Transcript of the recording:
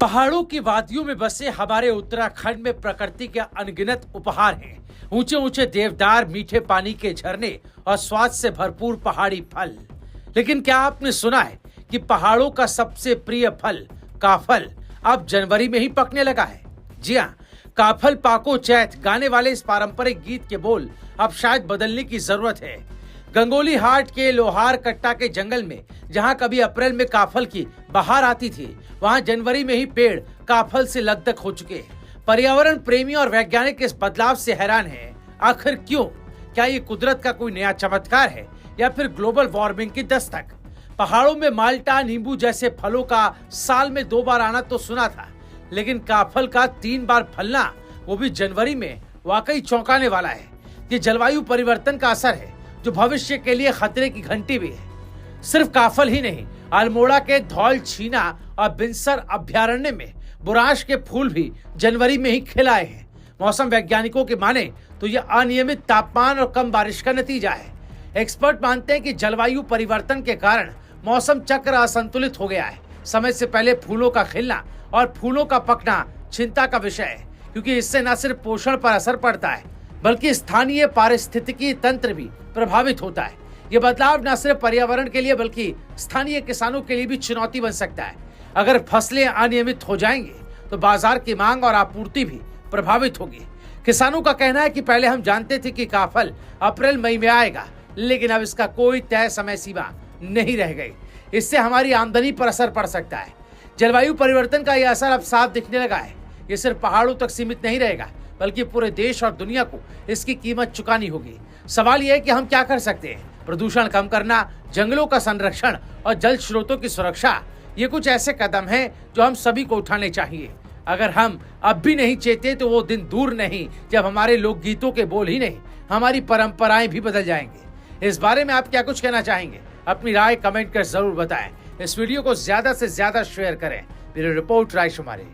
पहाड़ों की वादियों में बसे हमारे उत्तराखंड में प्रकृति के अनगिनत उपहार हैं। ऊंचे ऊंचे देवदार, मीठे पानी के झरने और स्वाद से भरपूर पहाड़ी फल। लेकिन क्या आपने सुना है कि पहाड़ों का सबसे प्रिय फल काफल अब जनवरी में ही पकने लगा है? जी हाँ, काफल पाको चैत गाने वाले इस पारंपरिक गीत के बोल अब शायद बदलने की जरूरत है। गंगोली हाट के लोहार कट्टा के जंगल में जहां कभी अप्रैल में काफल की बहार आती थी, वहां जनवरी में ही पेड़ काफल से लकदक हो चुके हैं। पर्यावरण प्रेमी और वैज्ञानिक इस बदलाव से हैरान हैं। आखिर क्यों? क्या ये कुदरत का कोई नया चमत्कार है या फिर ग्लोबल वार्मिंग की दस्तक? पहाड़ों में माल्टा, नींबू जैसे फलों का साल में 2 बार आना तो सुना था, लेकिन काफल का 3 बार फलना, वो भी जनवरी में, वाकई चौंकाने वाला है। ये जलवायु परिवर्तन का असर है जो भविष्य के लिए खतरे की घंटी भी है। सिर्फ काफल ही नहीं, अल्मोड़ा के धौल छीना और बिनसर अभ्यारण्य में बुराश के फूल भी जनवरी में ही खिलाए हैं। मौसम वैज्ञानिकों के माने तो यह अनियमित तापमान और कम बारिश का नतीजा है। एक्सपर्ट मानते हैं कि जलवायु परिवर्तन के कारण मौसम चक्र असंतुलित हो गया है। समय से पहले फूलों का खिलना और फूलों का पकना चिंता का विषय है, क्योंकि इससे न सिर्फ पोषण पर असर पड़ता है बल्कि स्थानीय पारिस्थितिकी तंत्र भी प्रभावित होता है। ये बदलाव न सिर्फ पर्यावरण के लिए बल्कि स्थानीय किसानों के लिए भी चुनौती बन सकता है। अगर फसलें अनियमित हो जाएंगी तो बाजार की मांग और आपूर्ति भी प्रभावित होगी। किसानों का कहना है कि पहले हम जानते थे कि काफल अप्रैल मई में आएगा, लेकिन अब इसका कोई तय समय सीमा नहीं रह गई। इससे हमारी आमदनी पर असर पड़ सकता है। जलवायु परिवर्तन का यह असर अब साफ दिखने लगा है। ये सिर्फ पहाड़ों तक सीमित नहीं रहेगा बल्कि पूरे देश और दुनिया को इसकी कीमत चुकानी होगी। सवाल यह है कि हम क्या कर सकते हैं? प्रदूषण कम करना, जंगलों का संरक्षण और जल स्रोतों की सुरक्षा, ये कुछ ऐसे कदम हैं जो हम सभी को उठाने चाहिए। अगर हम अब भी नहीं चेते तो वो दिन दूर नहीं जब हमारे लोकगीतों के बोल ही नहीं, हमारी परंपराएं भी बदल जाएंगे। इस बारे में आप क्या कुछ कहना चाहेंगे? अपनी राय कमेंट कर जरूर बताएं। इस वीडियो को ज्यादा से ज्यादा शेयर करें। Bureau report, रायशुमारी।